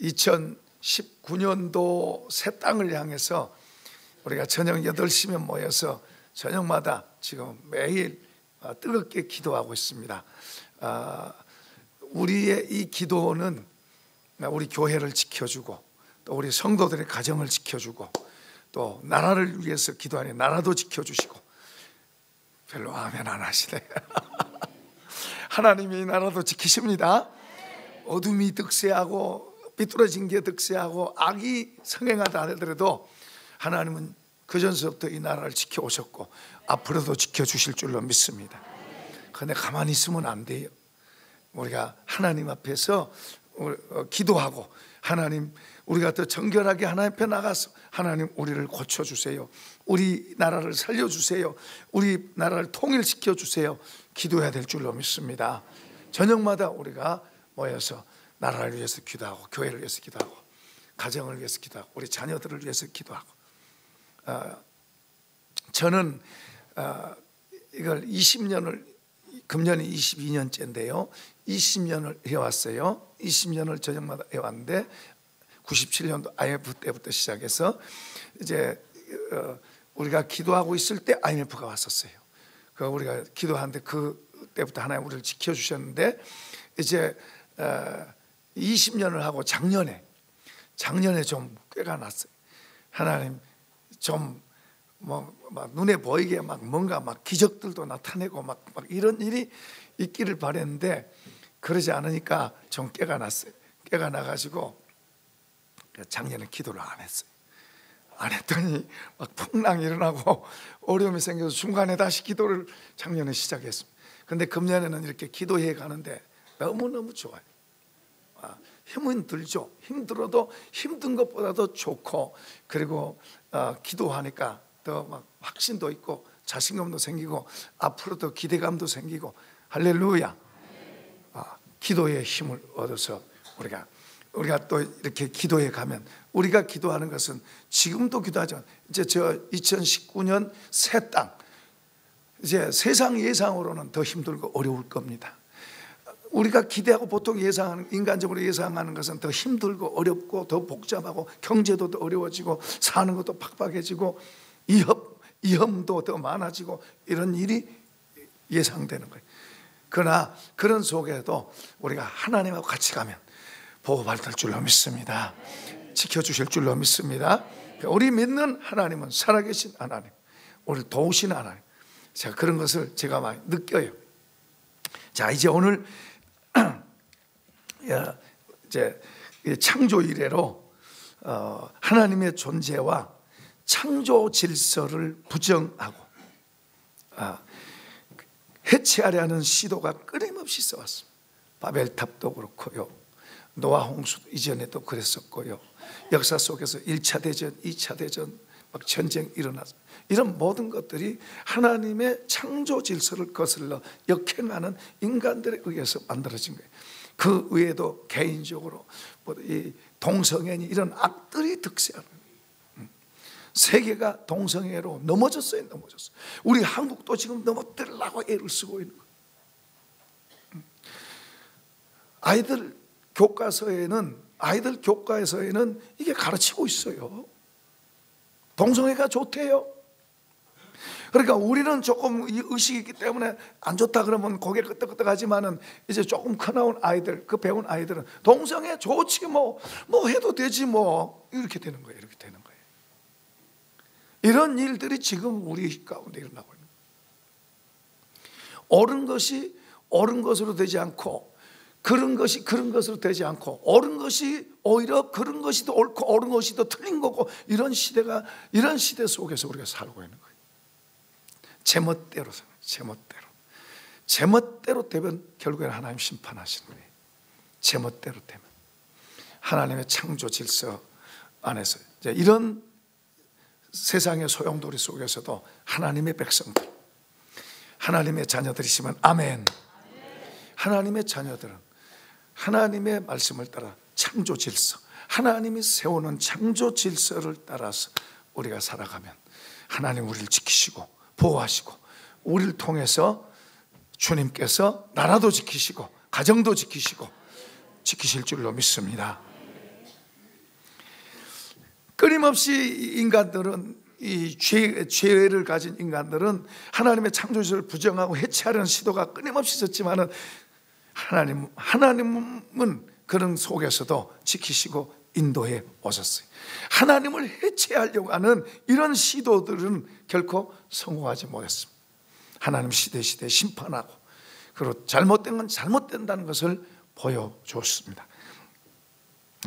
2019년도 새 땅을 향해서 우리가 저녁 8시면 모여서 저녁마다 지금 매일 뜨겁게 기도하고 있습니다. 우리의 이 기도는 우리 교회를 지켜주고 또 우리 성도들의 가정을 지켜주고 또 나라를 위해서 기도하니 나라도 지켜주시고. 별로 아멘 안 하시네. 하나님이 이 나라도 지키십니다. 어둠이 득세하고 비뚤어진 게 득세하고 악이 성행하다 하더라도 하나님은 그전서부터 이 나라를 지켜오셨고 앞으로도 지켜주실 줄로 믿습니다. 그런데 가만히 있으면 안 돼요. 우리가 하나님 앞에서 기도하고 하나님, 우리가 더 정결하게 하나님 앞에 나가서 하나님 우리를 고쳐주세요, 우리 나라를 살려주세요, 우리 나라를 통일시켜주세요 기도해야 될 줄로 믿습니다. 저녁마다 우리가 모여서 나라를 위해서 기도하고 교회를 위해서 기도하고 가정을 위해서 기도하고 우리 자녀들을 위해서 기도하고. 저는 이걸 20년을, 금년이 22년째인데요 20년을 해왔어요. 20년을 저녁마다 해왔는데 97년도 IMF 때부터 시작해서 이제 우리가 기도하고 있을 때 IMF가 왔었어요. 그 우리가 기도하는데 그때부터 하나님 우리를 지켜주셨는데 이제 20년을 하고 작년에 좀 꾀가 났어요. 하나님 좀 막 눈에 보이게 막 뭔가 막 기적들도 나타내고 막 이런 일이 있기를 바랬는데 그러지 않으니까 좀 꾀가 났어요. 꾀가 나가지고 작년에 기도를 안 했어요. 안 했더니 막 풍랑이 일어나고 어려움이 생겨서 중간에 다시 기도를 작년에 시작했습니다. 그런데 금년에는 이렇게 기도해 가는데 너무너무 좋아요. 힘은 들죠. 힘들어도 힘든 것보다도 좋고, 그리고 기도하니까 더 막 확신도 있고 자신감도 생기고 앞으로도 기대감도 생기고. 할렐루야. 기도의 힘을 얻어서 우리가 또 이렇게 기도해 가면, 우리가 기도하는 것은 지금도 기도하죠. 이제 저 2019년 새 땅, 이제 세상 예상으로는 더 힘들고 어려울 겁니다. 우리가 기대하고 보통 예상하는, 인간적으로 예상하는 것은 더 힘들고 어렵고 더 복잡하고 경제도 더 어려워지고 사는 것도 팍팍해지고 위험도 더 많아지고 이런 일이 예상되는 거예요. 그러나 그런 속에도 우리가 하나님하고 같이 가면 보호받을 줄로 믿습니다. 지켜주실 줄로 믿습니다. 우리 믿는 하나님은 살아계신 하나님, 우리를 도우시는 하나님. 제가 그런 것을 제가 많이 느껴요. 자, 이제 오늘 이제 창조 이래로 하나님의 존재와 창조 질서를 부정하고 해체하려는 시도가 끊임없이 있어왔습니다. 바벨탑도 그렇고요, 노아 홍수도 이전에도 그랬었고요, 역사 속에서 1차 대전, 2차 대전, 막 전쟁 일어나서 이런 모든 것들이 하나님의 창조 질서를 거슬러 역행하는 인간들에 의해서 만들어진 거예요. 그 외에도 개인적으로 이 동성애니 이런 악들이 득세하는 거예요. 세계가 동성애로 넘어졌어요. 우리 한국도 지금 넘어뜨리려고 애를 쓰고 있는 거예요. 아이들 교과서에는 이게 가르치고 있어요. 동성애가 좋대요. 그러니까 우리는 조금 이 의식이 있기 때문에 안 좋다 그러면 고개 끄덕끄덕하지만은 이제 조금 커나온 아이들, 그 배운 아이들은 동성애 좋지 뭐 해도 되지 뭐 이렇게 되는 거예요. 이런 일들이 지금 우리 가운데 일어나고 있는 거예요. 옳은 것이 옳은 것으로 되지 않고, 그런 것이 그런 것으로 되지 않고, 옳은 것이 오히려 그런 것이 더 옳고 옳은 것이 더 틀린 거고, 이런 시대 속에서 우리가 살고 있는 거예요. 제멋대로 제멋대로 되면 결국에는 하나님 심판하시는 거예요. 제멋대로 되면 하나님의 창조 질서 안에서 이제 이런 세상의 소용돌이 속에서도 하나님의 백성들, 하나님의 자녀들이시면 아멘. 하나님의 자녀들은 하나님의 말씀을 따라 창조 질서, 하나님이 세우는 창조 질서를 따라서 우리가 살아가면 하나님 우리를 지키시고 보호하시고, 우리를 통해서 주님께서 나라도 지키시고 가정도 지키시고 지키실 줄로 믿습니다. 끊임없이 인간들은, 이 죄를 가진 인간들은 하나님의 창조주를 부정하고 해체하려는 시도가 끊임없이 있었지만은 하나님은 그런 속에서도 지키시고 인도해 오셨어요. 하나님을 해체하려고 하는 이런 시도들은 결코 성공하지 못했습니다. 하나님 시대 심판하고, 그리고 잘못된 건 잘못된다는 것을 보여줬습니다.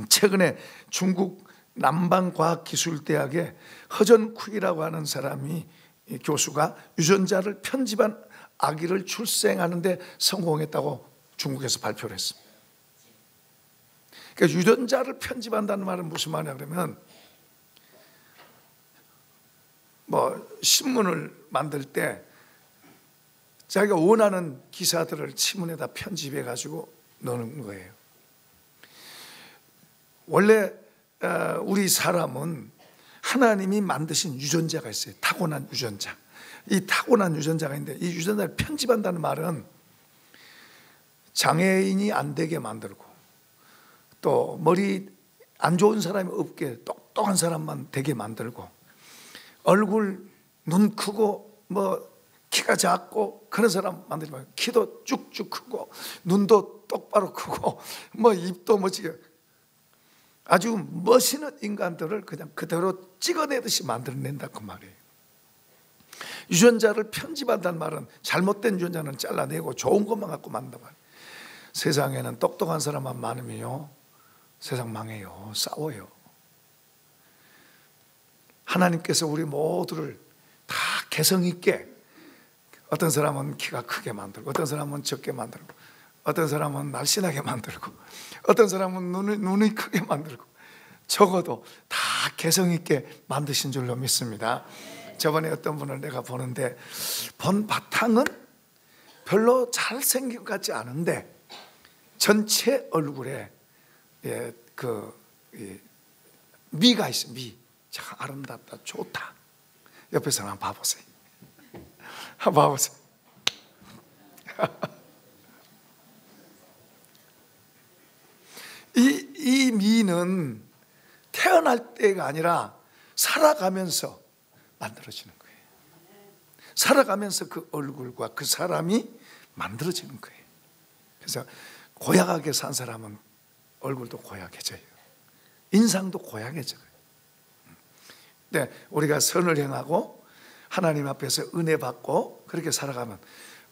최근에 중국 남방과학기술대학의 허전쿠이라고 하는 사람이, 교수가 유전자를 편집한 아기를 출생하는데 성공했다고 중국에서 발표를 했습니다. 그러니까 유전자를 편집한다는 말은 무슨 말이냐 그러면, 신문을 만들 때 자기가 원하는 기사들을 신문에다 편집해 가지고 넣는 거예요. 원래 우리 사람은 하나님이 만드신 유전자가 있어요. 타고난 유전자. 이 타고난 유전자가 있는데, 이 유전자를 편집한다는 말은 장애인이 안 되게 만들고, 또 머리 안 좋은 사람이 없게 똑똑한 사람만 되게 만들고, 얼굴, 눈 크고 키가 작고 그런 사람 만들지 말고, 키도 쭉쭉 크고 눈도 똑바로 크고 입도 멋지게, 아주 멋있는 인간들을 그냥 그대로 찍어내듯이 만들어낸다 그 말이에요. 유전자를 편집한다는 말은 잘못된 유전자는 잘라내고 좋은 것만 갖고 만든단 말이에요. 세상에는 똑똑한 사람만 많으면요, 세상 망해요. 싸워요. 하나님께서 우리 모두를 다 개성 있게, 어떤 사람은 키가 크게 만들고, 어떤 사람은 적게 만들고, 어떤 사람은 날씬하게 만들고, 어떤 사람은 눈이 크게 만들고, 적어도 다 개성 있게 만드신 줄로 믿습니다. 저번에 어떤 분을 내가 보는데, 본 바탕은 별로 잘생긴 것 같지 않은데 전체 얼굴에 미가 있어. 미. 참 아름답다, 좋다. 옆에 사람 한번 봐보세요. 한번 봐보세요. 이 미는 태어날 때가 아니라 살아가면서 만들어지는 거예요. 살아가면서 그 얼굴과 그 사람이 만들어지는 거예요. 그래서 고약하게 산 사람은 얼굴도 고약해져요. 인상도 고약해져요. 네, 우리가 선을 행하고 하나님 앞에서 은혜 받고 그렇게 살아가면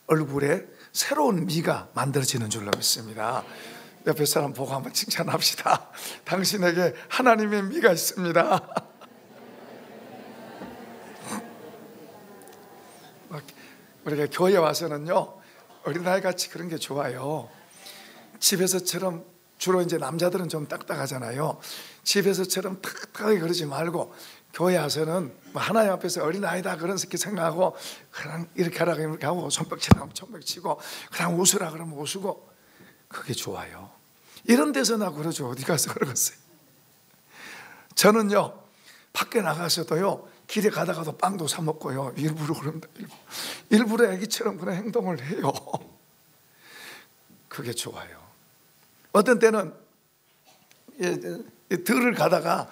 얼굴에 새로운 미가 만들어지는 줄로 믿습니다. 옆에 사람 보고 한번 칭찬합시다. 당신에게 하나님의 미가 있습니다. 우리가 교회 와서는요, 어린아이 같이 그런 게 좋아요. 집에서처럼, 주로 이제 남자들은 좀 딱딱하잖아요. 집에서처럼 딱딱하게 그러지 말고 교회 와서는 하나님 앞에서 어린아이다 그렇게 생각하고 그냥 이렇게 하라고 이렇게 하고, 손뼉 치라고 손뼉 치고, 그냥 웃으라 그러면 웃고, 그게 좋아요. 이런 데서 나 그러죠. 어디 가서 그러겠어요. 저는요, 밖에 나가서도요, 길에 가다가도 빵도 사 먹고요, 일부러 그럽니다. 일부러 애기처럼 그런 행동을 해요. 그게 좋아요. 어떤 때는 들을 가다가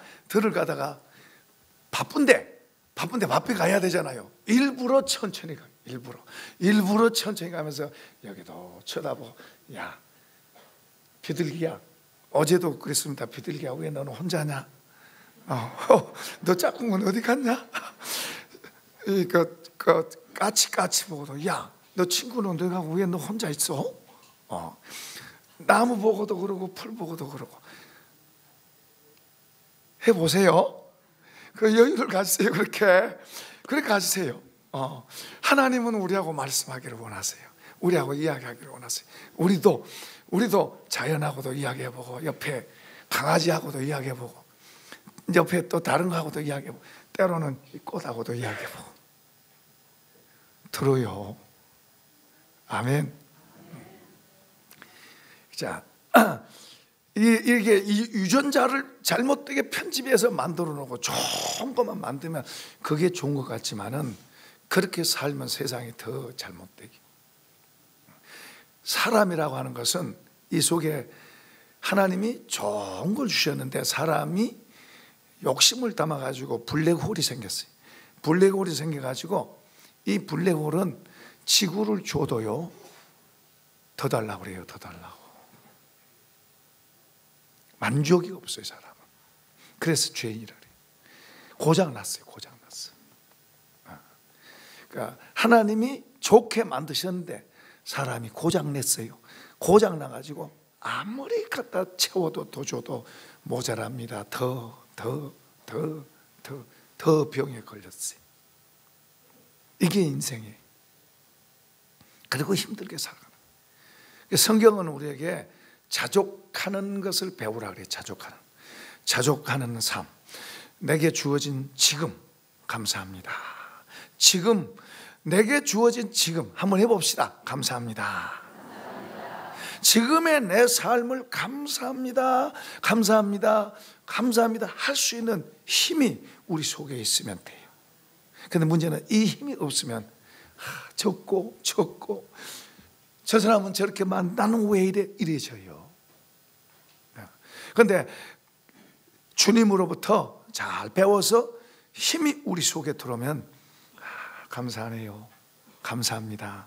바쁜데 바쁘게 가야 되잖아요. 일부러 천천히 가요. 일부러 천천히 가면서 여기도 쳐다보고, 야 비둘기야, 어제도 그랬습니다. 비둘기야, 왜 너는 혼자냐? 너 짝꿍은 어디 갔냐? 까치 보고도, 야 너 친구는 어디 가고 왜 너 혼자 있어? 나무 보고도 그러고 풀 보고도 그러고. 해보세요. 그 여유를 가지세요. 그렇게 가지세요. 하나님은 우리하고 말씀하기를 원하세요. 우리하고 이야기하기를 원하세요. 우리도 자연하고도 이야기해보고, 옆에 강아지하고도 이야기해보고, 옆에 또 다른 거하고도 이야기해보고, 때로는 꽃하고도 이야기해보고. 들어요. 아멘. 자, 이게 이 유전자를 잘못되게 편집해서 만들어 놓고 좋은 것만 만들면 그게 좋은 것 같지만은, 그렇게 살면 세상이 더 잘못되기. 사람이라고 하는 것은 이 속에 하나님이 좋은 걸 주셨는데 사람이 욕심을 담아가지고 블랙홀이 생겼어요. 블랙홀이 생겨가지고 이 블랙홀은 지구를 줘도요 더 달라고 그래요. 더 달라고. 만족이 없어요 사람은. 그래서 죄인이라 그래요. 고장났어요. 고장났어요. 그러니까 하나님이 좋게 만드셨는데 사람이 고장냈어요. 고장나가지고 아무리 갖다 채워도 더 줘도 모자랍니다. 더 병에 걸렸어요. 이게 인생이에요. 그리고 힘들게 살아가는 거예요. 성경은 우리에게 자족하는 것을 배우라 그래요. 자족하는 삶. 내게 주어진 지금 감사합니다. 지금 내게 주어진 지금 한번 해봅시다. 감사합니다. 지금의 내 삶을 감사합니다. 할 수 있는 힘이 우리 속에 있으면 돼요. 그런데 문제는 이 힘이 없으면 적고 저 사람은 저렇게 만 나는 왜 이래져요. 그런데 주님으로부터 잘 배워서 힘이 우리 속에 들어오면 감사하네요. 감사합니다.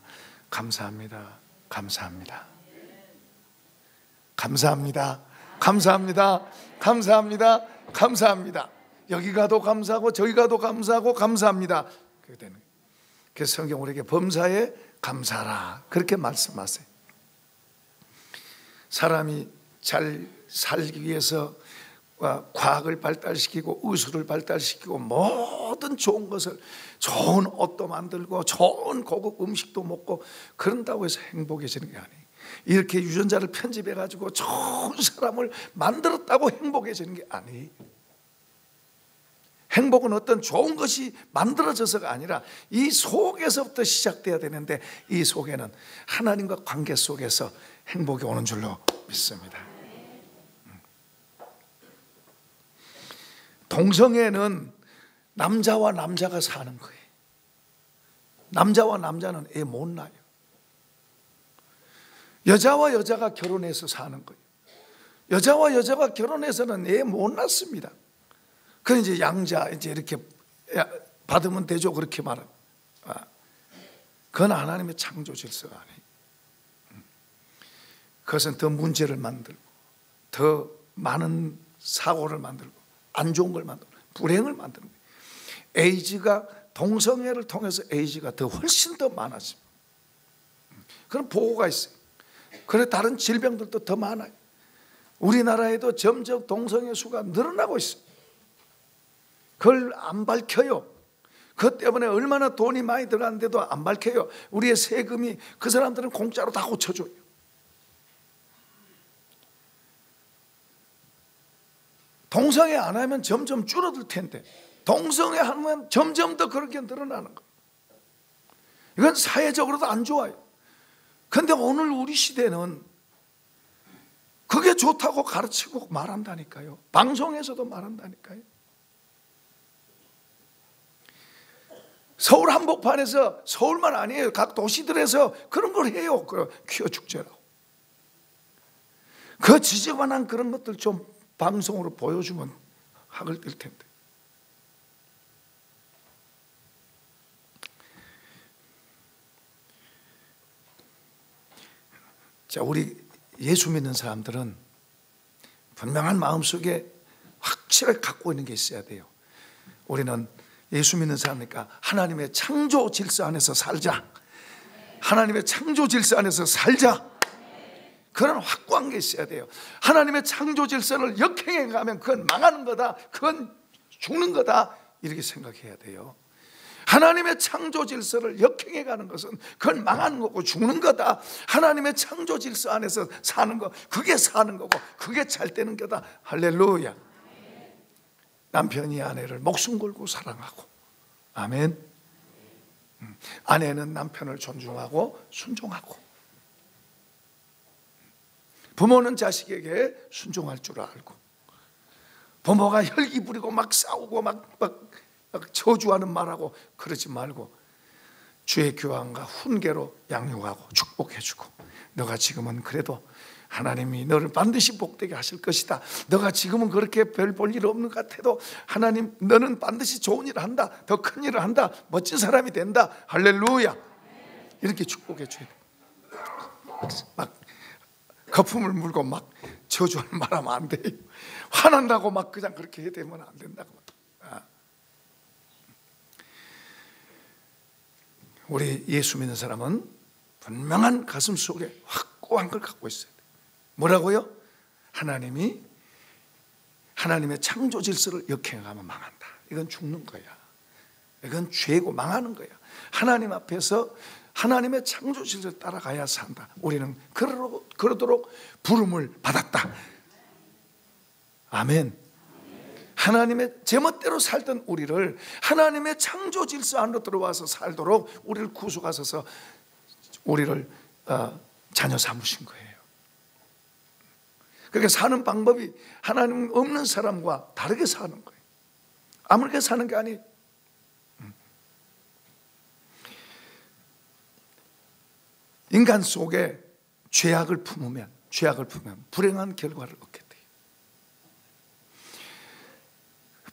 여기 가도 감사하고 저기 가도 감사하고 감사합니다. 그렇게 되는 거예요. 그래서 성경 우리에게 범사에 감사하라 그렇게 말씀하세요. 사람이 잘 살기 위해서 과학을 발달시키고 의술을 발달시키고 모든 좋은 것을, 좋은 옷도 만들고 좋은 고급 음식도 먹고 그런다고 해서 행복해지는 게 아니에요. 이렇게 유전자를 편집해 가지고 좋은 사람을 만들었다고 행복해지는 게 아니에요. 행복은 어떤 좋은 것이 만들어져서가 아니라 이 속에서부터 시작돼야 되는데, 이 속에는 하나님과 관계 속에서 행복이 오는 줄로 믿습니다. 동성애는 남자와 남자가 사는 거예요. 남자와 남자는 애 못 낳아요. 여자와 여자가 결혼해서 사는 거예요. 여자와 여자가 결혼해서는 애 못 낳습니다. 그건 이제 양자 이제 이렇게 받으면 되죠. 그렇게 말은. 그건 하나님의 창조 질서가 아니에요. 그것은 더 문제를 만들고 더 많은 사고를 만들고 안 좋은 걸 만들고 불행을 만드는 거예요. 에이즈가, 동성애를 통해서 에이즈가 더 훨씬 더 많아집니다. 그런 보고가 있어요. 그래 다른 질병들도 더 많아요. 우리나라에도 점점 동성애 수가 늘어나고 있어요. 그걸 안 밝혀요. 그것 때문에 얼마나 돈이 많이 들어가는데도 안 밝혀요. 우리의 세금이 그 사람들은 공짜로 다 고쳐줘요. 동성애 안 하면 점점 줄어들 텐데 동성애 하면 점점 더 그렇게 늘어나는 거예요. 이건 사회적으로도 안 좋아요. 그런데 오늘 우리 시대는 그게 좋다고 가르치고 말한다니까요. 방송에서도 말한다니까요. 서울 한복판에서, 서울만 아니에요, 각 도시들에서 그런 걸 해요. 퀴어 축제라고. 그 지저분한 그런 것들 좀 방송으로 보여주면 학을 뜰 텐데. 자, 우리 예수 믿는 사람들은 분명한 마음속에 확실하게 갖고 있는 게 있어야 돼요. 우리는 예수 믿는 사람이니까 하나님의 창조 질서 안에서 살자. 하나님의 창조 질서 안에서 살자. 그런 확고한 게 있어야 돼요. 하나님의 창조 질서를 역행해 가면 그건 망하는 거다, 그건 죽는 거다, 이렇게 생각해야 돼요. 하나님의 창조 질서를 역행해 가는 것은 그건 망하는 거고 죽는 거다. 하나님의 창조 질서 안에서 사는 거, 그게 사는 거고 그게 잘 되는 거다. 할렐루야. 남편이 아내를 목숨 걸고 사랑하고, 아멘. 아내는 남편을 존중하고 순종하고, 부모는 자식에게 순종할 줄 알고, 부모가 혈기 부리고 막 싸우고 막 저주하는 말하고 그러지 말고 주의 교환과 훈계로 양육하고 축복해주고, 너가 지금은 그래도 하나님이 너를 반드시 복되게 하실 것이다. 너가 지금은 그렇게 별 볼 일 없는 것 같아도 하나님 너는 반드시 좋은 일을 한다. 더 큰 일을 한다. 멋진 사람이 된다. 할렐루야. 이렇게 축복해 줘야 돼. 막 거품을 물고 막 저주하는 말하면 안 돼요. 화난다고 막 그냥 그렇게 해야 되면 안 된다고. 우리 예수 믿는 사람은 분명한 가슴 속에 확고한 걸 갖고 있어요. 뭐라고요? 하나님의 창조 질서를 역행하면 망한다. 이건 죽는 거야. 이건 죄고 망하는 거야. 하나님 앞에서 하나님의 창조 질서를 따라가야 산다. 우리는 그러도록 부름을 받았다. 아멘. 하나님의 제멋대로 살던 우리를 하나님의 창조 질서 안으로 들어와서 살도록 우리를 구속하셔서 우리를 자녀 삼으신 거예요. 그렇게 사는 방법이 하나님 없는 사람과 다르게 사는 거예요. 아무렇게 사는 게 아니에요. 인간 속에 죄악을 품으면 불행한 결과를 얻게 돼요.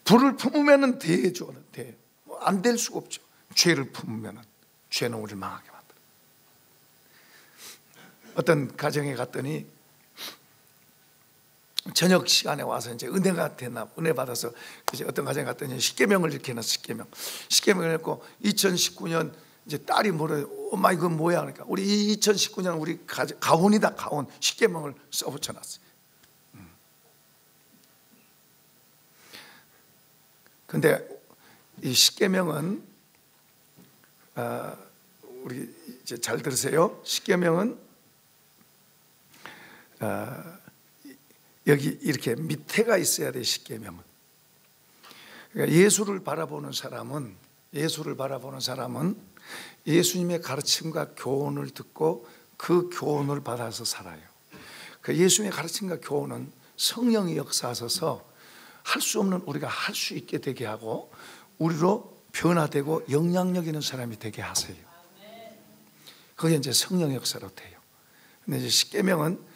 불을 품으면 되죠. 안 될 수가 없죠. 죄를 품으면 죄는 우리를 망하게 만들어요. 어떤 가정에 갔더니 저녁 시간에 와서 이제 은혜가 됐나, 은혜 받아서 이제 어떤 가정에 갔더니 십계명을 이렇게 해놨어. 십계명을 했고 2019년 이제 딸이 뭐래, 엄마 이건 뭐야? 그러니까 우리 2019년 우리 가훈이다, 가훈. 십계명을 써붙여놨어요. 근데 이 십계명은 우리 이제 잘 들으세요. 십계명은 여기 이렇게 밑에가 있어야 돼. 십계명은 그러니까 예수를 바라보는 사람은 예수님의 가르침과 교훈을 듣고 그 교훈을 받아서 살아요. 그 예수님의 가르침과 교훈은 성령이 역사하셔서 할 수 없는 우리가 할 수 있게 되게 하고 우리로 변화되고 영향력 있는 사람이 되게 하세요. 그게 이제 성령 역사로 돼요. 근데 이제 십계명은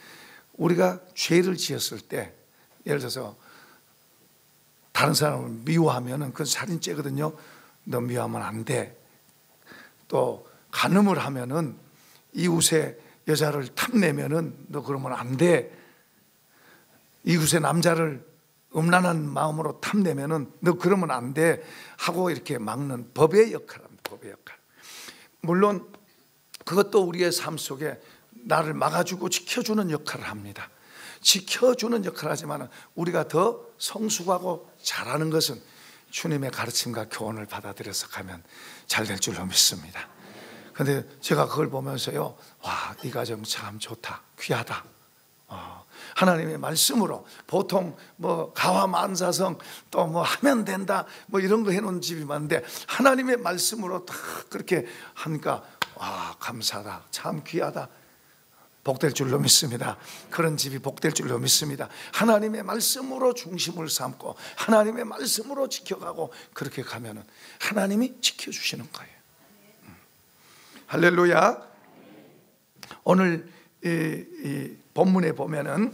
우리가 죄를 지었을 때, 예를 들어서 다른 사람을 미워하면은 그건 살인죄거든요. 너 미워하면 안 돼. 또 간음을 하면은 이웃의 여자를 탐내면은 너 그러면 안 돼. 이웃의 남자를 음란한 마음으로 탐내면은 너 그러면 안 돼 하고 이렇게 막는 법의 역할입니다. 법의 역할. 물론 그것도 우리의 삶 속에 나를 막아주고 지켜주는 역할을 합니다. 지켜주는 역할을 하지만 우리가 더 성숙하고 잘하는 것은 주님의 가르침과 교훈을 받아들여서 가면 잘 될 줄로 믿습니다. 그런데 제가 그걸 보면서요, 와, 이 가정 참 좋다, 귀하다. 하나님의 말씀으로 보통 뭐 가와만사성 또 뭐 하면 된다 뭐 이런 거 해놓은 집이 많은데 하나님의 말씀으로 다 그렇게 하니까 와, 감사하다, 참 귀하다, 복될 줄로 믿습니다. 그런 집이 복될 줄로 믿습니다. 하나님의 말씀으로 중심을 삼고 하나님의 말씀으로 지켜가고 그렇게 가면은 하나님이 지켜주시는 거예요. 할렐루야. 오늘 이 본문에 보면은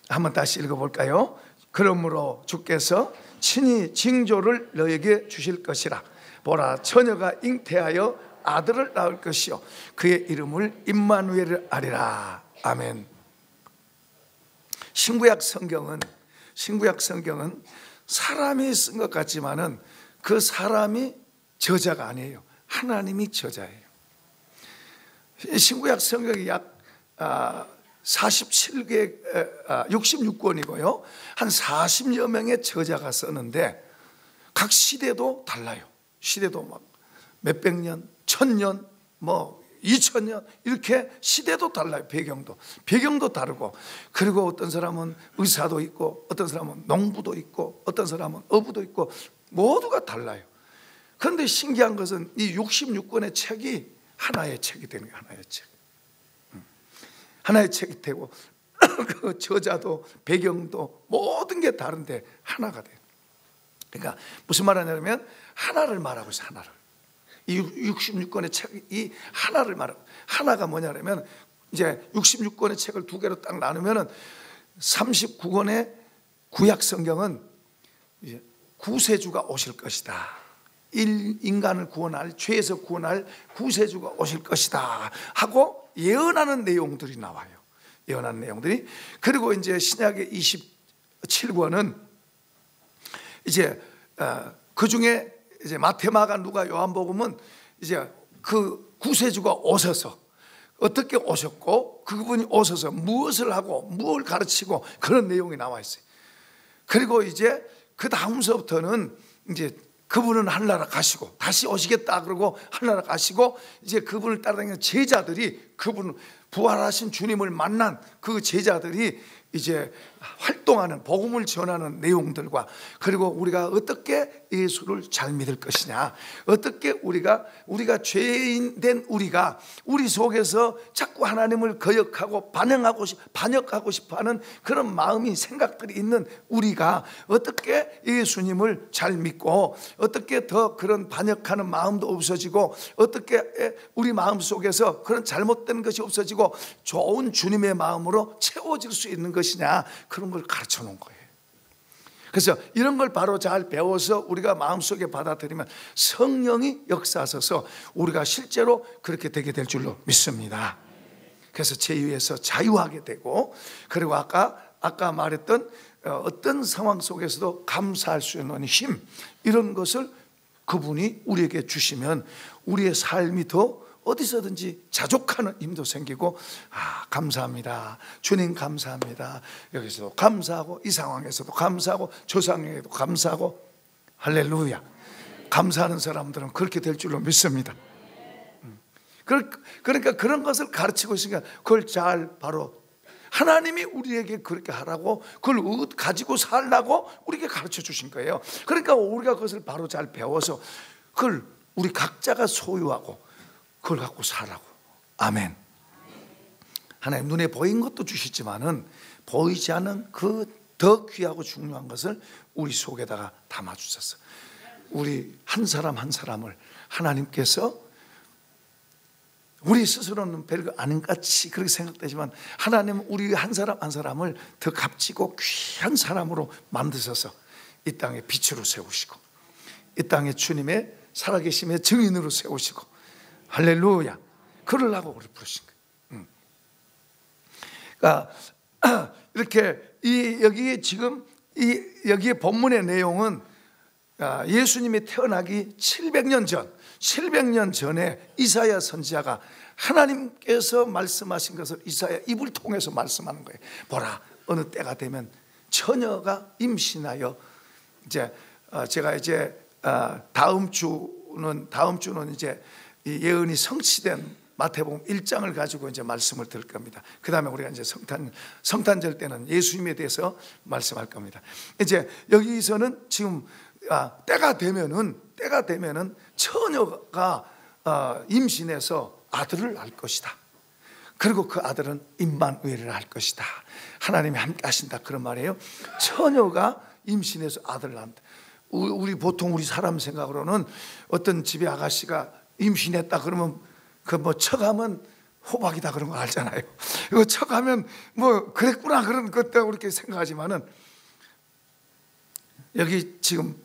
한번 다시 읽어볼까요? 그러므로 주께서 친히 징조를 너에게 주실 것이라. 보라, 처녀가 잉태하여 아들을 낳을 것이요 그의 이름을 임마누엘을 하리라. 아멘. 신구약 성경은 사람이 쓴 것 같지만은 그 사람이 저자가 아니에요. 하나님이 저자예요. 신구약 성경이 약 66권이고요 한 40여 명의 저자가 썼는데 각 시대도 달라요. 시대도 막 몇백 년, 1000년, 뭐 2000년 이렇게 시대도 달라요. 배경도 다르고, 그리고 어떤 사람은 의사도 있고 어떤 사람은 농부도 있고 어떤 사람은 어부도 있고 모두가 달라요. 그런데 신기한 것은 이 66권의 책이 하나의 책이 되는 거예요. 하나의 책이 되고 그 저자도 배경도 모든 게 다른데 하나가 돼요. 그러니까 무슨 말 하냐면 하나를 말하고 있어요. 하나를. 이 66권의 책이 하나를 말하고, 하나가 뭐냐면 이제 66권의 책을 두 개로 딱 나누면은 39권의 구약 성경은 이제 구세주가 오실 것이다. 인간을 구원할, 죄에서 구원할 구세주가 오실 것이다 하고 예언하는 내용들이 나와요. 예언하는 내용들이. 그리고 이제 신약의 27권은 이제 그 중에 이제 마태, 마가, 누가, 요한복음은 이제 그 구세주가 오셔서 어떻게 오셨고 그분이 오셔서 무엇을 하고 무엇을 가르치고 그런 내용이 나와 있어요. 그리고 이제 그 다음서부터는 이제 그분은 하늘나라 가시고 다시 오시겠다 그러고 하늘나라 가시고 이제 그분을 따라다니는 제자들이 그분 부활하신 주님을 만난 그 제자들이 이제 활동하는 복음을 전하는 내용들과 그리고 우리가 어떻게 예수를 잘 믿을 것이냐, 어떻게 우리가 죄인 된 우리가 우리 속에서 자꾸 하나님을 거역하고 반역하고 싶어하는 그런 마음이 생각들이 있는 우리가 어떻게 예수님을 잘 믿고 어떻게 더 그런 반역하는 마음도 없어지고 어떻게 우리 마음 속에서 그런 잘못된 것이 없어지고 좋은 주님의 마음으로 채워질 수 있는 것이냐, 그런 걸 가르쳐 놓은 거예요. 그래서 이런 걸 바로 잘 배워서 우리가 마음속에 받아들이면 성령이 역사하셔서 우리가 실제로 그렇게 되게 될 줄로 믿습니다. 그래서 죄에서 자유하게 되고, 그리고 아까 말했던 어떤 상황 속에서도 감사할 수 있는 힘, 이런 것을 그분이 우리에게 주시면 우리의 삶이 더 어디서든지 자족하는 힘도 생기고, 감사합니다, 주님 감사합니다, 여기서도 감사하고 이 상황에서도 감사하고 저 상황에도 감사하고, 할렐루야. 감사하는 사람들은 그렇게 될 줄로 믿습니다. 그러니까 그런 것을 가르치고 있으니까 그걸 잘 바로 하나님이 우리에게 그렇게 하라고, 그걸 가지고 살라고 우리에게 가르쳐 주신 거예요. 그러니까 우리가 그것을 바로 잘 배워서 그걸 우리 각자가 소유하고 그걸 갖고 살라고. 아멘. 하나님 눈에 보인 것도 주시지만은 보이지 않는 그 더 귀하고 중요한 것을 우리 속에다가 담아 주셨어. 우리 한 사람 한 사람을 하나님께서 우리 스스로는 별거 아닌 같이 그렇게 생각되지만 하나님은 우리 한 사람 한 사람을 더 값지고 귀한 사람으로 만드셔서 이 땅에 빛으로 세우시고 이 땅에 주님의 살아계심의 증인으로 세우시고, 할렐루야, 그러려고 우리 부르신 거예요. 그러니까 이렇게 여기에 지금 여기에 본문의 내용은 예수님이 태어나기 700년 전에 이사야 선지자가 하나님께서 말씀하신 것을 이사야 입을 통해서 말씀하는 거예요. 보라, 어느 때가 되면 처녀가 임신하여, 이제 제가 이제 다음 주는 이제 이 예언이 성취된 마태복음 1장을 가지고 이제 말씀을 들을 겁니다. 그 다음에 우리가 이제 성탄절 때는 예수님에 대해서 말씀할 겁니다. 이제 여기서는 지금 때가 되면은 처녀가 임신해서 아들을 낳을 것이다. 그리고 그 아들은 임마누엘을 할 것이다. 하나님이 함께 하신다, 그런 말이에요. 처녀가 임신해서 아들을 낳는다. 우리 보통 우리 사람 생각으로는 어떤 집에 아가씨가 임신했다 그러면 그 뭐 척하면 호박이다 그런 거 알잖아요. 이거 척하면 뭐 그랬구나 그런 것도 그렇게 생각하지만은 여기 지금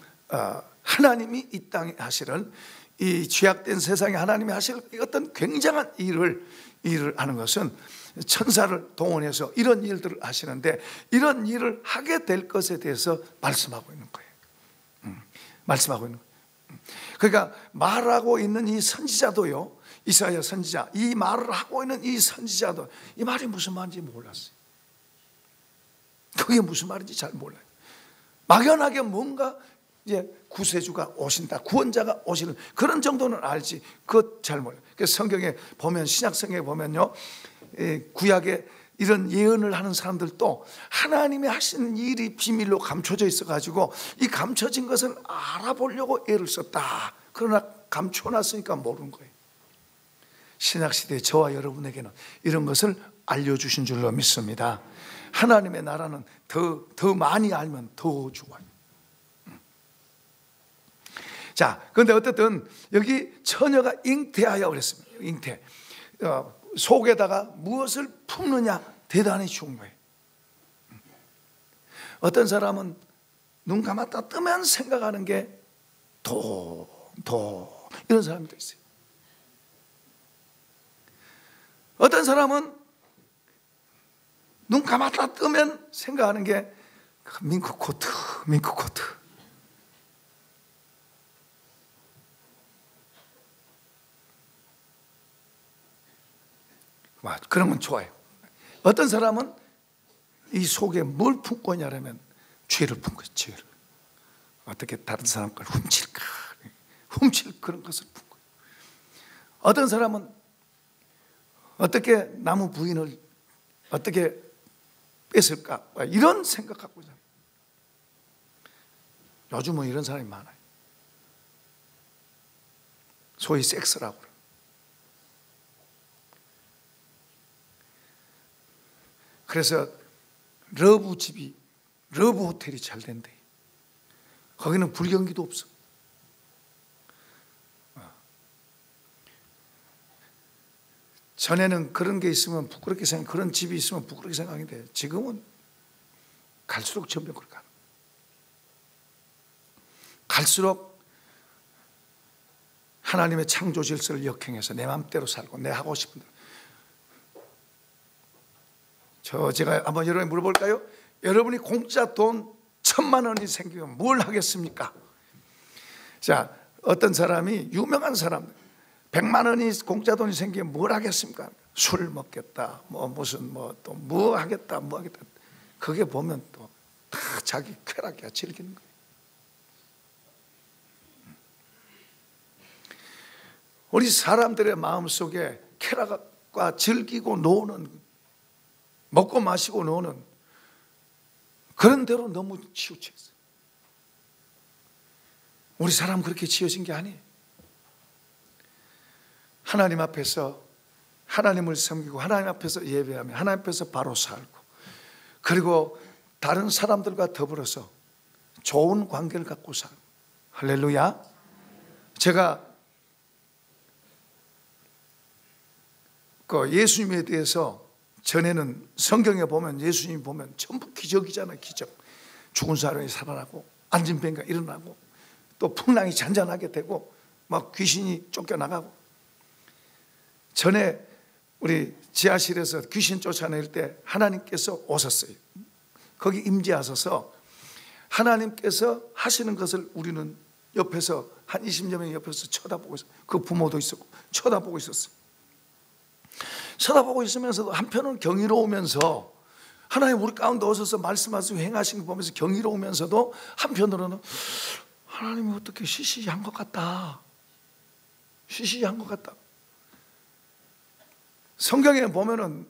하나님이 이 땅에 하시는 이 죄악된 세상에 하나님이 하실 어떤 굉장한 일을 하는 것은 천사를 동원해서 이런 일들을 하시는데, 이런 일을 하게 될 것에 대해서 말씀하고 있는 거예요. 말씀하고 있는 거예요. 그러니까 말하고 있는 이 선지자도요, 이사야 선지자, 이 말을 하고 있는 이 선지자도 이 말이 무슨 말인지 몰랐어요. 그게 무슨 말인지 잘 몰라요. 막연하게 뭔가 이제 구세주가 오신다, 구원자가 오시는 그런 정도는 알지, 그것 잘 몰라요. 그래서 성경에 보면, 신약 성경에 보면요, 구약에 이런 예언을 하는 사람들도 하나님이 하시는 일이 비밀로 감춰져 있어가지고 이 감춰진 것을 알아보려고 애를 썼다. 그러나 감춰놨으니까 모르는 거예요. 신약시대의 저와 여러분에게는 이런 것을 알려주신 줄로 믿습니다. 하나님의 나라는 더 많이 알면 더 좋아요. 자, 그런데 어쨌든 여기 처녀가 잉태하여 그랬습니다. 잉태. 속에다가 무엇을 품느냐 대단히 중요해. 어떤 사람은 눈 감았다 뜨면 생각하는 게 돈 이런 사람도 있어요. 어떤 사람은 눈 감았다 뜨면 생각하는 게 민크 코트. 그런 건 좋아요. 어떤 사람은 이 속에 뭘 품고 있냐면 죄를 품고 있어요. 죄를. 어떻게 다른 사람 걸 훔칠 그런 것을 품고. 어떤 사람은 어떻게 나무 부인을 어떻게 뺏을까 이런 생각 갖고 있어요. 요즘은 이런 사람이 많아요. 소위 섹스라고 그래요. 그래서 러브 호텔이 잘 된대. 거기는 불경기도 없어. 전에는 그런 게 있으면 부끄럽게 생각, 그런 집이 있으면 부끄럽게 생각했는데 지금은 갈수록 점점 그렇게 하는. 갈수록 하나님의 창조 질서를 역행해서 내 마음대로 살고 내 하고 싶은 대로. 제가 한번 여러분이 물어볼까요? 여러분이 공짜 돈 1,000만 원이 생기면 뭘 하겠습니까? 자, 어떤 사람이 유명한 사람 100만 원이 공짜 돈이 생기면 뭘 하겠습니까? 술 먹겠다, 뭐 하겠다. 그게 보면 또 다 자기 쾌락이야, 즐기는 거예요. 우리 사람들의 마음속에 쾌락과 즐기고 노는, 먹고 마시고 노는 그런 대로 너무 치우쳤어요. 우리 사람 그렇게 지어진 게 아니에요. 하나님 앞에서 하나님을 섬기고 하나님 앞에서 예배하며 하나님 앞에서 바로 살고 그리고 다른 사람들과 더불어서 좋은 관계를 갖고 살고. 할렐루야. 제가 예수님에 대해서 전에는 성경에 보면 예수님 보면 전부 기적이잖아요. 기적. 죽은 사람이 살아나고 앉은 뱀가 일어나고 또 풍랑이 잔잔하게 되고 막 귀신이 쫓겨나가고. 전에 우리 지하실에서 귀신 쫓아낼 때 하나님께서 오셨어요. 거기 임재하셔서 하나님께서 하시는 것을 우리는 옆에서 한 20여 명이 옆에서 쳐다보고 있어요. 그 부모도 있었고 쳐다보고 있었어요. 쳐다보고 있으면서도 한편은 경이로우면서 하나님 우리 가운데 오셔서 말씀하시고 행하신 거 보면서 경이로우면서도 한편으로는 하나님이 어떻게 시시한 것 같다. 시시한 것 같다. 성경에 보면은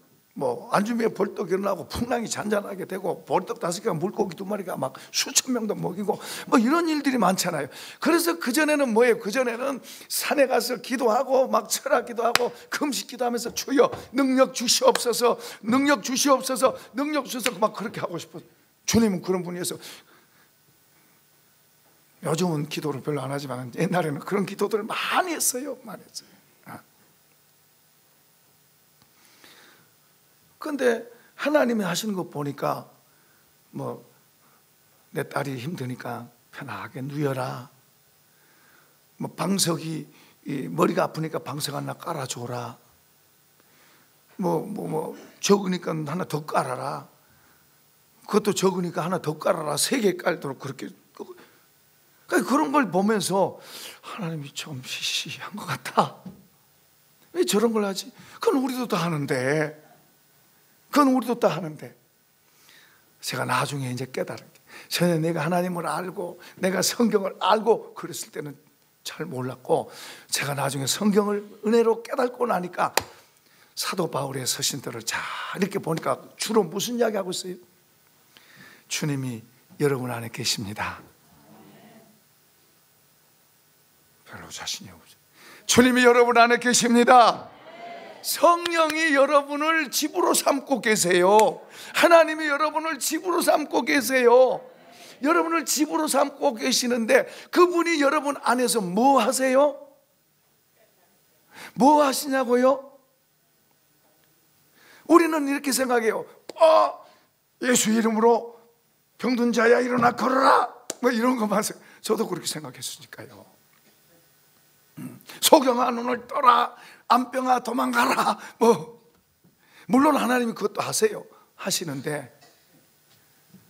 안주미에 벌떡 일어나고 풍랑이 잔잔하게 되고 벌떡 5개가 물고기 2마리가 막 수천 명도 먹이고 이런 일들이 많잖아요. 그래서 그전에는 뭐예요? 그전에는 산에 가서 기도하고 막 철학기도 하고 금식 기도하면서 주여 능력 주시옵소서 능력 주시옵소서 능력 주셔서 막 그렇게 하고 싶어요. 주님은 그런 분이어서 요즘은 기도를 별로 안 하지만 옛날에는 그런 기도들을 많이 했어요. 많이 했어요. 그런데 하나님이 하시는 거 보니까 내 딸이 힘드니까 편하게 누워라. 방석이 머리가 아프니까 방석 하나 깔아줘라. 적으니까 하나 더 깔아라. 그것도 적으니까 하나 더 깔아라. 3개 깔도록 그렇게. 그런 걸 보면서 하나님이 좀 시시한 것 같다. 왜 저런 걸 하지? 그건 우리도 다 하는데. 제가 나중에 이제 깨달은 게 전에 내가 하나님을 알고 내가 성경을 알고 그랬을 때는 잘 몰랐고 제가 나중에 성경을 은혜로 깨닫고 나니까 사도 바울의 서신들을 잘 이렇게 보니까 주로 무슨 이야기 하고 있어요? 주님이 여러분 안에 계십니다. 별로 자신이 없어요. 주님이 여러분 안에 계십니다. 성령이 여러분을 집으로 삼고 계세요. 하나님이 여러분을 집으로 삼고 계세요. 여러분을 집으로 삼고 계시는데 그분이 여러분 안에서 뭐 하세요? 뭐 하시냐고요? 우리는 이렇게 생각해요. 예수 이름으로 병든 자야 일어나 걸어라, 뭐 이런 것만. 저도 그렇게 생각했으니까요. 소경아 눈을 떠라, 암병아 도망가라. 뭐 물론 하나님이 그것도 하시는데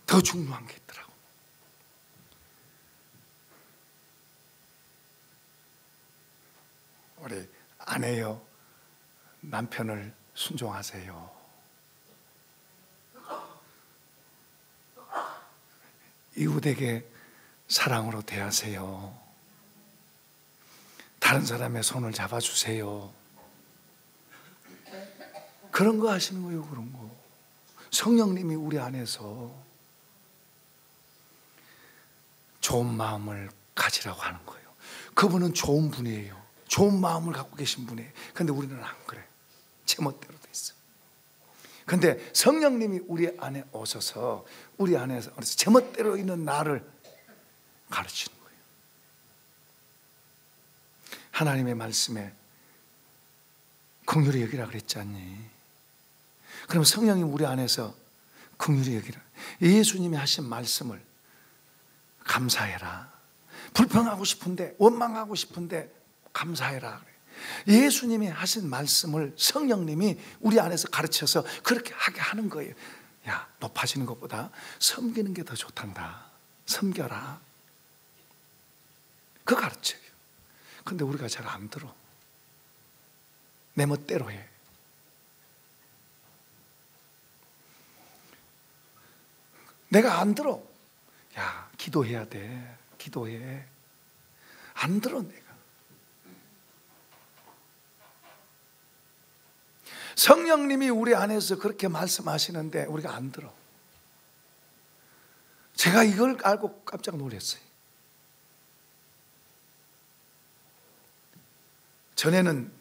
더 중요한 게 있더라고. 우리 아내요, 남편을 순종하세요. 이웃에게 사랑으로 대하세요. 다른 사람의 손을 잡아주세요. 그런 거 하시는 거예요. 그런 거. 성령님이 우리 안에서 좋은 마음을 가지라고 하는 거예요. 그분은 좋은 분이에요. 좋은 마음을 갖고 계신 분이에요. 근데 우리는 안 그래. 제멋대로 돼 있어. 근데 성령님이 우리 안에 오셔서 우리 안에서 제멋대로 있는 나를 가르치는 거예요. 하나님의 말씀에 긍휼히 여기라 그랬지 않니? 그럼 성령님 우리 안에서 긍휼히 여기라. 예수님이 하신 말씀을 감사해라. 불평하고 싶은데, 원망하고 싶은데 감사해라. 예수님이 하신 말씀을 성령님이 우리 안에서 가르쳐서 그렇게 하게 하는 거예요. 야, 높아지는 것보다 섬기는 게 더 좋단다. 섬겨라. 그거 가르쳐요. 근데 우리가 잘 안 들어. 내 멋대로 해. 내가 안 들어. 야, 기도해야 돼. 기도해. 안 들어, 내가. 성령님이 우리 안에서 그렇게 말씀하시는데 우리가 안 들어. 제가 이걸 알고 깜짝 놀랐어요. 전에는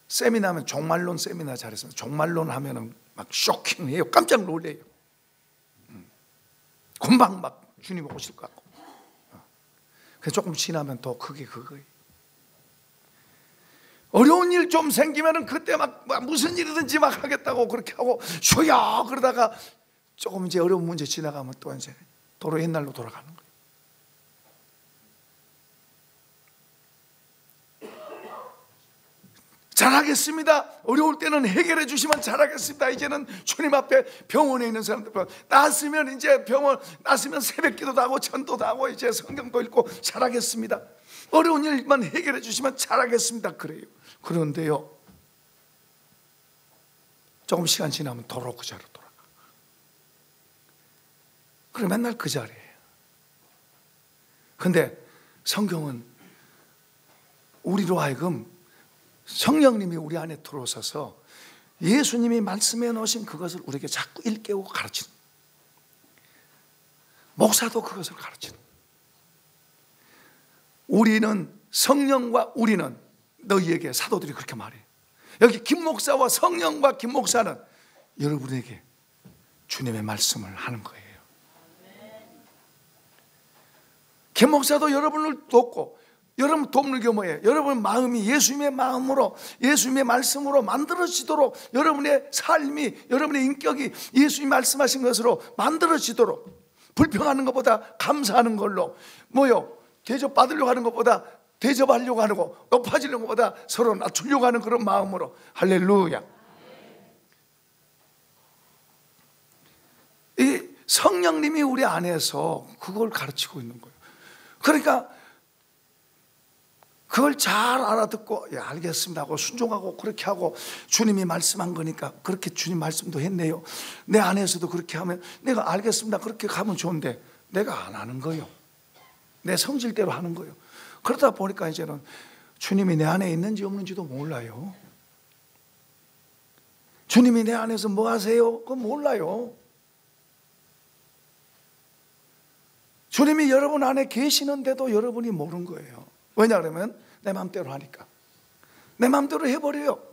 세미나면 종말론 세미나 잘했어요. 종말론 하면은 막 쇼킹해요. 깜짝 놀래요. 금방 막 주님 오실 것 같고. 그래서 조금 지나면 또 그게 그거예요. 어려운 일 좀 생기면은 그때 막 무슨 일이든지 막 하겠다고 그렇게 하고 쉬어야 그러다가 조금 이제 어려운 문제 지나가면 또 이제 도로 옛날로 돌아가는 거예요. 잘하겠습니다. 어려울 때는 해결해 주시면 잘하겠습니다. 이제는 주님 앞에 병원에 있는 사람들 낫으면 이제 병원 낫으면 새벽 기도도 하고 전도도 하고 이제 성경도 읽고 잘하겠습니다. 어려운 일만 해결해 주시면 잘하겠습니다. 그래요. 그런데요, 조금 시간 지나면 도로 그 자리로 돌아가. 그래 맨날 그 자리예요. 근데 성경은 우리로 하여금 성령님이 우리 안에 들어오셔서 예수님이 말씀해 놓으신 그것을 우리에게 자꾸 일깨우고 가르치는, 목사도 그것을 가르치는, 우리는 성령과 우리는 너희에게 사도들이 그렇게 말해요. 여기 김 목사와 성령과 김 목사는 여러분에게 주님의 말씀을 하는 거예요. 김 목사도 여러분을 돕고 여러분 돕는 게 뭐예요? 여러분 마음이 예수님의 마음으로, 예수님의 말씀으로 만들어지도록, 여러분의 삶이, 여러분의 인격이 예수님이 말씀하신 것으로 만들어지도록, 불평하는 것보다 감사하는 걸로, 뭐요? 대접받으려고 하는 것보다 대접하려고 하는 거, 높아지려는 것보다 서로 낮추려고 하는 그런 마음으로. 할렐루야. 이 성령님이 우리 안에서 그걸 가르치고 있는 거예요. 그러니까 그걸 잘 알아듣고, 예, 알겠습니다 하고 순종하고 그렇게 하고, 주님이 말씀한 거니까 그렇게 주님 말씀도 했네요. 내 안에서도 그렇게 하면 내가 알겠습니다 그렇게 가면 좋은데 내가 안 하는 거예요. 내 성질대로 하는 거예요. 그러다 보니까 이제는 주님이 내 안에 있는지 없는지도 몰라요. 주님이 내 안에서 뭐 하세요? 그건 몰라요. 주님이 여러분 안에 계시는데도 여러분이 모르는 거예요. 왜냐 그러면 내 마음대로 하니까. 내 마음대로 해버려요.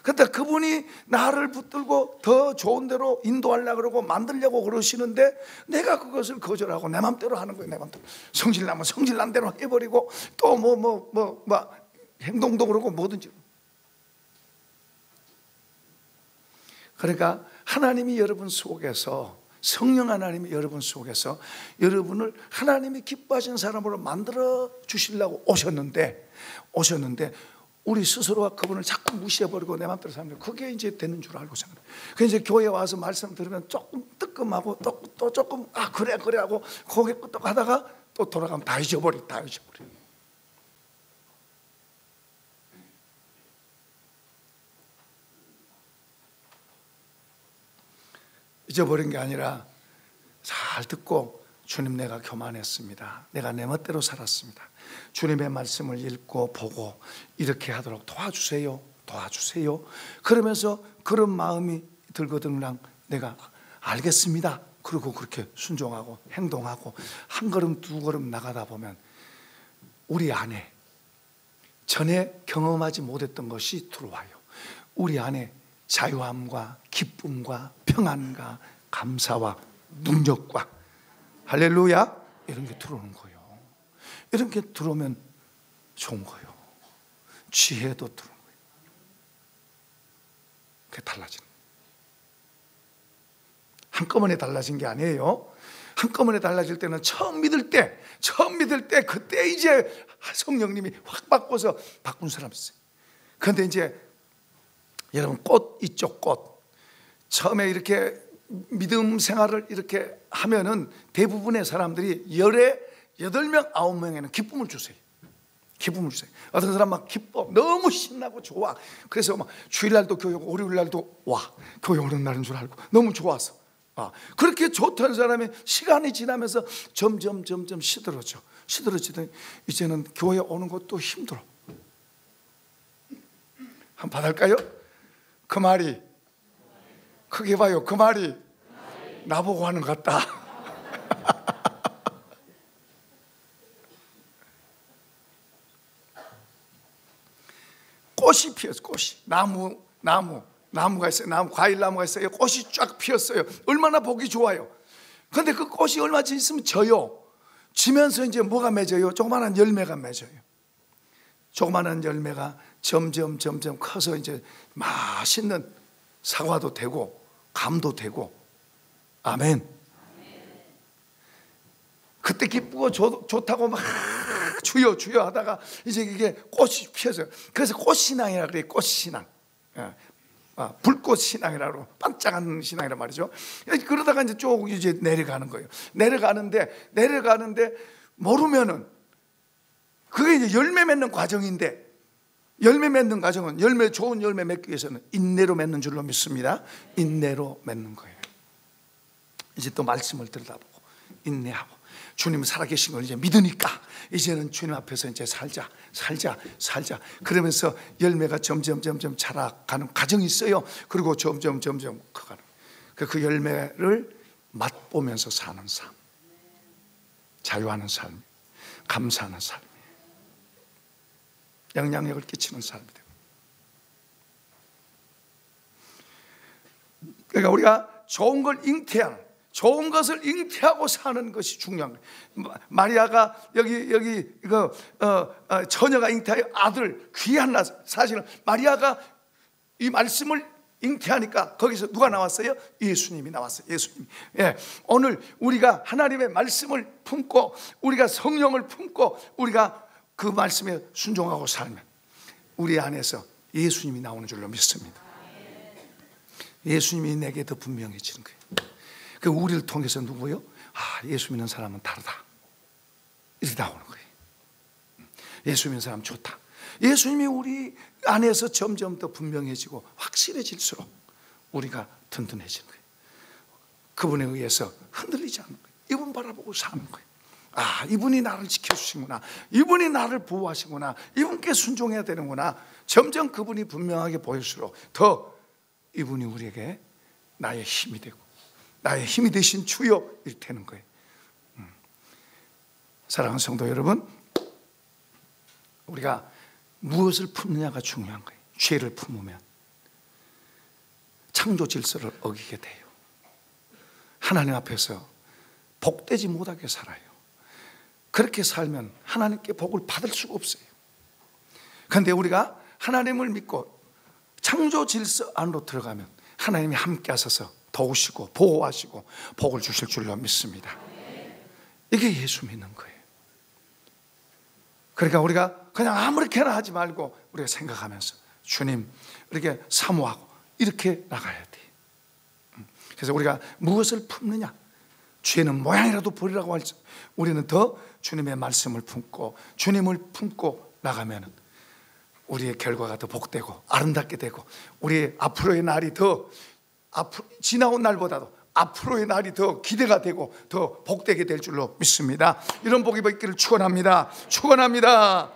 그런데 그분이 나를 붙들고 더 좋은 대로 인도하려고 그러고 만들려고 그러시는데 내가 그것을 거절하고 내 마음대로 하는 거예요. 내 마음대로. 성질나면 성질난 대로 해버리고 또 행동도 그러고 뭐든지. 그러니까 하나님이 여러분 속에서, 성령 하나님이 여러분 속에서 여러분을 하나님이 기뻐하시는 사람으로 만들어 주시려고 오셨는데 우리 스스로가 그분을 자꾸 무시해버리고 내 맘대로 살면 그게 이제 되는 줄 알고 생각해요. 그래서 이제 교회 와서 말씀 들으면 조금 뜨끔하고 또 조금 그래 하고 고개 끄덕 하다가 또 돌아가면 다 잊어버려. 잊어버린 게 아니라 잘 듣고, 주님 내가 교만했습니다. 내가 내 멋대로 살았습니다. 주님의 말씀을 읽고 보고 이렇게 하도록 도와주세요. 그러면서 그런 마음이 들거든요. 내가 알겠습니다. 그리고 그렇게 순종하고 행동하고 한 걸음 두 걸음 나가다 보면 우리 안에 전에 경험하지 못했던 것이 들어와요. 우리 안에 자유함과 기쁨과 평안과 감사와 능력과 할렐루야 이런 게 들어오는 거예요. 이런 게 들어오면 좋은 거예요. 지혜도 들어오는 거예요. 그게 달라지는 거예요. 한꺼번에 달라진 게 아니에요. 한꺼번에 달라질 때는 처음 믿을 때 그때 이제 성령님이 확 바꿔서 바꾼 사람이 있어요. 그런데 이제 여러분 꽃 있죠, 꽃. 처음에 이렇게 믿음 생활을 이렇게 하면은 대부분의 사람들이 8명, 9명에는 기쁨을 주세요. 어떤 사람 막 기뻐, 너무 신나고 좋아. 그래서 막 주일날도 교회 오고 월요일날도 와. 교회 오는 날인 줄 알고 너무 좋아서. 그렇게 좋다는 사람이 시간이 지나면서 점점 시들어지더니 이제는 교회 오는 것도 힘들어. 한번 받을까요? 그 말이 크게 봐요. 그 말이 나보고 하는 것 같다. 꽃이 피었어. 꽃이 나무가 있어요. 과일 나무가 있어요. 꽃이 쫙 피었어요. 얼마나 보기 좋아요. 그런데 그 꽃이 얼마 있으면 져요. 지면서 이제 뭐가 맺어요? 조그마한 열매가 맺어요. 조그마한 열매가 점점 커서 이제 맛있는 사과도 되고 감도 되고. 아멘. 그때 기쁘고 좋다고 막 주여 하다가 이제 이게 꽃이 피어져요. 그래서 꽃신앙이라 그래요. 꽃신앙. 불꽃 신앙이라고, 반짝하는 신앙이란 말이죠. 그러다가 이제 쭉 이제 내려가는 거예요. 내려가는데 모르면은 그게 이제 열매 맺는 과정인데, 열매 맺는 과정은 좋은 열매 맺기 위해서는 인내로 맺는 줄로 믿습니다. 인내로 맺는 거예요. 이제 또 말씀을 들여다보고 인내하고 주님 살아계신 걸 이제 믿으니까 이제는 주님 앞에서 이제 살자. 그러면서 열매가 점점 자라가는 과정이 있어요. 그리고 점점 커가는 그 열매를 맛보면서 사는 삶, 자유하는 삶, 감사하는 삶, 영향력을 끼치는 삶이 됩니다. 그러니까 우리가 좋은 것을 잉태하고 사는 것이 중요한 거예요. 마리아가 여기 처녀가 잉태하여 아들, 귀한 아들. 사실은 마리아가 이 말씀을 잉태하니까 거기서 누가 나왔어요? 예수님이 나왔어요. 예수님. 오늘 우리가 하나님의 말씀을 품고 우리가 성령을 품고 우리가 그 말씀에 순종하고 살면 우리 안에서 예수님이 나오는 줄로 믿습니다. 예수님이 내게 더 분명해지는 거예요. 그 우리를 통해서 누구요? 예수 믿는 사람은 다르다. 이렇게 나오는 거예요. 예수 믿는 사람 좋다. 예수님이 우리 안에서 점점 더 분명해지고 확실해질수록 우리가 든든해지는 거예요. 그분에 의해서 흔들리지 않는 거예요. 이분 바라보고 사는 거예요. 이분이 나를 지켜주시구나. 이분이 나를 보호하시구나. 이분께 순종해야 되는구나. 점점 그분이 분명하게 보일수록 더 이분이 우리에게 나의 힘이 되고 나의 힘이 되신 주여 이렇게 되는 거예요. 사랑하는 성도 여러분, 우리가 무엇을 품느냐가 중요한 거예요. 죄를 품으면 창조 질서를 어기게 돼요. 하나님 앞에서 복되지 못하게 살아요. 그렇게 살면 하나님께 복을 받을 수가 없어요. 그런데 우리가 하나님을 믿고 창조 질서 안으로 들어가면 하나님이 함께 하셔서 도우시고 보호하시고 복을 주실 줄로 믿습니다. 이게 예수 믿는 거예요. 그러니까 우리가 그냥 아무렇게나 하지 말고 우리가 생각하면서 주님 이렇게 사모하고 이렇게 나가야 돼. 그래서 우리가 무엇을 품느냐, 죄는 모양이라도 버리라고 할지 우리는 더 주님의 말씀을 품고 주님을 품고 나가면 우리의 결과가 더 복되고 아름답게 되고 우리의 앞으로의 날이 더 지나온 날보다도 앞으로의 날이 더 기대가 되고 더 복되게 될 줄로 믿습니다. 이런 복이 있기를 축원합니다. 축원합니다.